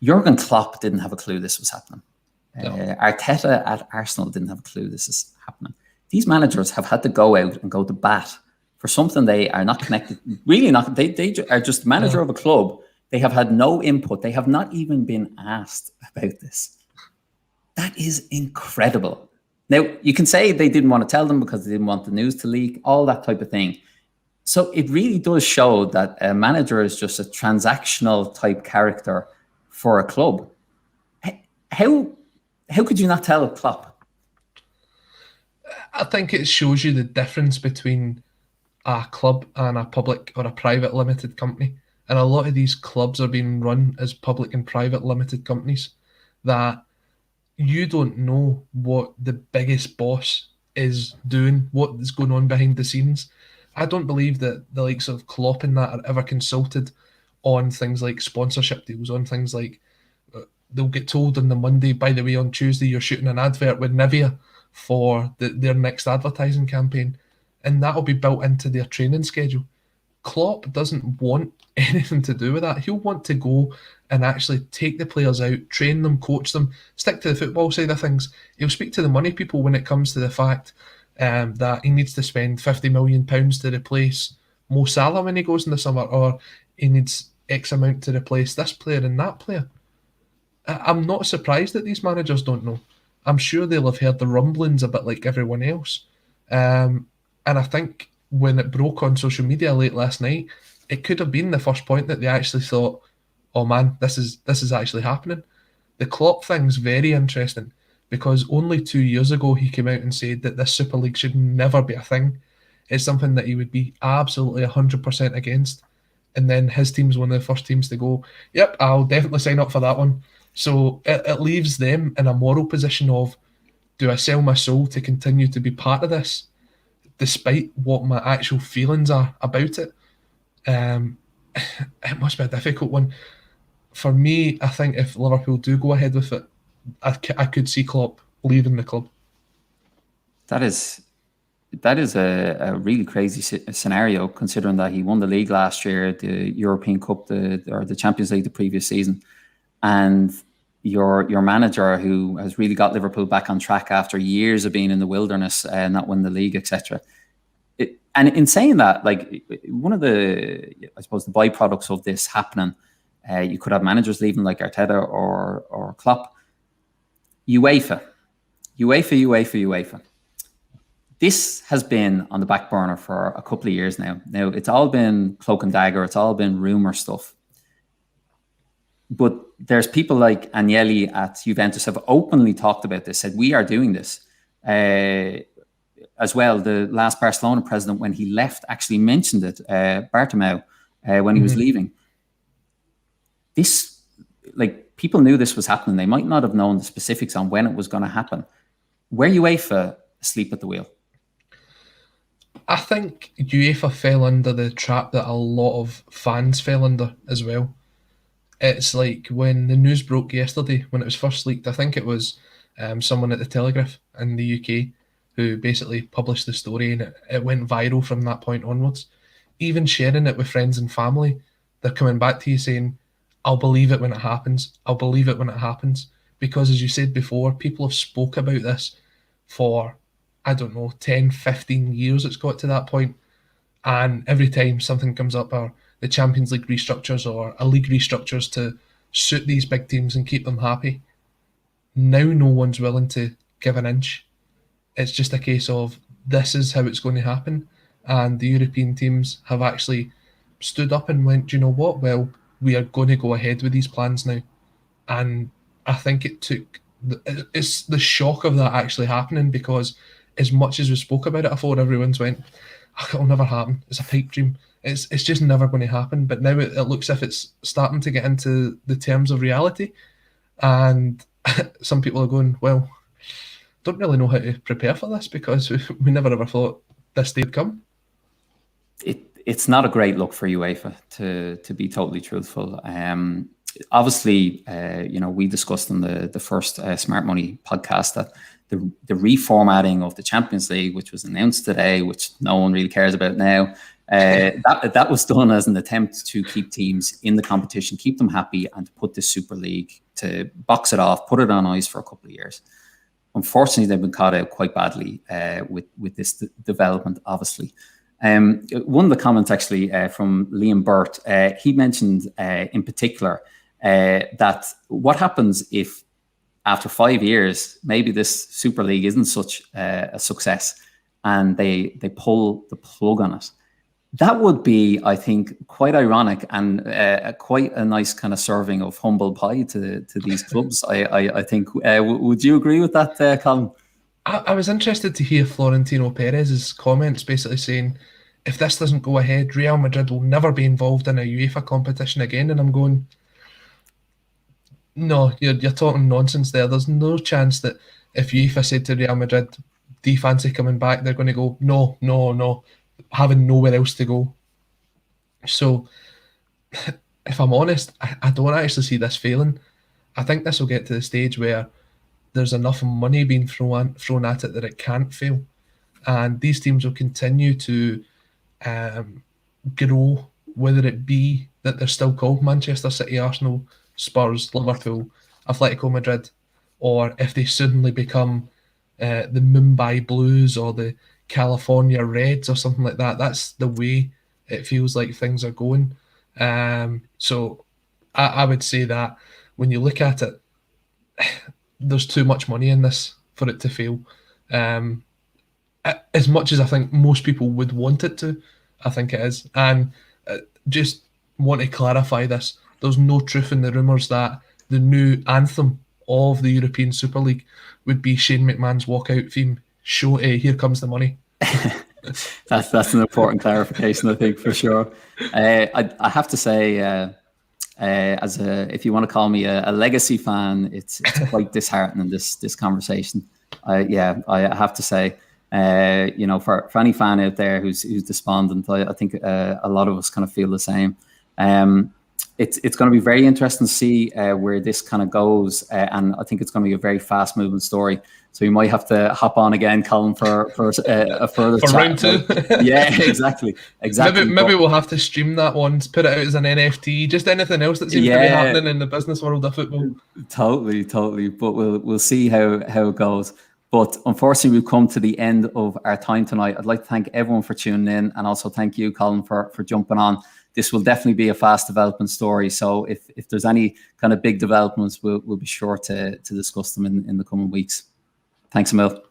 Jurgen Klopp didn't have a clue this was happening. No. Arteta at Arsenal didn't have a clue this is happening. These managers have had to go out and go to bat for something they are not connected. Really not. They are just the manager of a club. They have had no input. They have not even been asked about this. That is incredible. Now, you can say they didn't want to tell them because they didn't want the news to leak, all that type of thing. So it really does show that a manager is just a transactional type character for a club. How could you not tell a Klopp? I think it shows you the difference between a club and a public or a private limited company. And a lot of these clubs are being run as public and private limited companies that you don't know what the biggest boss is doing, what is going on behind the scenes. I don't believe that the likes of Klopp and that are ever consulted on things like sponsorship deals, on things like they'll get told on the Monday, by the way, on Tuesday you're shooting an advert with Nivea for their next advertising campaign, and that'll be built into their training schedule. Klopp doesn't want anything to do with that. He'll want to go and actually take the players out, train them, coach them, stick to the football side of things. He'll speak to the money people when it comes to the fact that he needs to spend £50 million to replace Mo Salah when he goes in the summer, or he needs X amount to replace this player and that player. I'm not surprised that these managers don't know. I'm sure they'll have heard the rumblings a bit like everyone else. And I think when it broke on social media late last night, it could have been the first point that they actually thought, oh man, this is actually happening. The Klopp thing's very interesting because only 2 years ago he came out and said that this Super League should never be a thing. It's something that he would be absolutely 100% against. And then his team's one of the first teams to go, yep, I'll definitely sign up for that one. So it leaves them in a moral position of, do I sell my soul to continue to be part of this, despite what my actual feelings are about it? It must be a difficult one. For me, I think if Liverpool do go ahead with it, I could see Klopp leaving the club. That is a really crazy scenario, considering that he won the league last year, the European Cup, or the Champions League the previous season, and your manager, who has really got Liverpool back on track after years of being in the wilderness and not winning the league, etc. And in saying that, like, one of the, I suppose, the byproducts of this happening, you could have managers leaving like Arteta or Klopp. UEFA. This has been on the back burner for a couple of years now. Now, it's all been cloak and dagger. It's all been rumour stuff. But there's people like Agnelli at Juventus have openly talked about this, said, we are doing this. As well, the last Barcelona president, when he left, actually mentioned it, Bartomeu, when he was leaving. This, like, people knew this was happening. They might not have known the specifics on when it was going to happen. Were UEFA asleep at the wheel? I think UEFA fell under the trap that a lot of fans fell under as well. It's like when the news broke yesterday, when it was first leaked, I think it was someone at the Telegraph in the UK who basically published the story, and it went viral from that point onwards. Even sharing it with friends and family, they're coming back to you saying, I'll believe it when it happens. I'll believe it when it happens. Because as you said before, people have spoke about this for, I don't know, 10, 15 years it's got to that point. And every time something comes up, or the Champions League restructures or a league restructures to suit these big teams and keep them happy, now no one's willing to give an inch. It's just a case of, this is how it's going to happen. And the European teams have actually stood up and went, do you know what? Well, we are going to go ahead with these plans now. And I think it's the shock of that actually happening, because as much as we spoke about it before, everyone's went, oh, it'll never happen. It's a pipe dream. It's just never going to happen. But now it looks as if it's starting to get into the terms of reality. And some people are going, well, don't really know how to prepare for this, because we never ever thought this day would come. It's not a great look for UEFA, to be totally truthful. Obviously, we discussed in the first Smart Money podcast that the reformatting of the Champions League, which was announced today, which no one really cares about now, that was done as an attempt to keep teams in the competition, keep them happy, and to put the Super League, to box it off, put it on ice for a couple of years. Unfortunately, they've been caught out quite badly with this development, obviously. One of the comments actually from Liam Burt, he mentioned in particular that what happens if after 5 years, maybe this Super League isn't such a success and they pull the plug on it. That would be, I think, quite ironic and quite a nice kind of serving of humble pie to these clubs. I think. Would you agree with that, Colin? I was interested to hear Florentino Perez's comments, basically saying, if this doesn't go ahead, Real Madrid will never be involved in a UEFA competition again. And I'm going, No, you're talking nonsense there. There's no chance that if UEFA said to Real Madrid, "Do you fancy coming back?" they're going to go, "No, no, no," having nowhere else to go. So, if I'm honest, I don't actually see this failing. I think this will get to the stage where there's enough money being thrown at it that it can't fail, and these teams will continue to grow, whether it be that they're still called Manchester City, Arsenal, Spurs, Liverpool, Atletico Madrid, or if they suddenly become the Mumbai Blues or the California Reds or something like that. That's the way it feels like things are going. So I would say that when you look at it, there's too much money in this for it to fail. As much as I think most people would want it to, I think it is. And just want to clarify this: there's no truth in the rumours that the new anthem of the European Super League would be Shane McMahon's walkout theme. Show, here comes the money. That's an important clarification, I think, for sure. I have to say, if you want to call me a legacy fan, it's quite disheartening, this conversation. I have to say, for any fan out there who's despondent, I think a lot of us kind of feel the same. It's going to be very interesting to see where this kind of goes, and I think it's going to be a very fast moving story. So we might have to hop on again, Colin, for a further for chat. round 2. Yeah, exactly. Maybe we'll have to stream that one, put it out as an NFT, just anything else that seems to be happening in the business world of football. Totally. But we'll see how it goes. But unfortunately, we've come to the end of our time tonight. I'd like to thank everyone for tuning in, and also thank you, Colin, for jumping on. This will definitely be a fast development story. So if there's any kind of big developments, we'll be sure to discuss them in the coming weeks. Thanks a mil.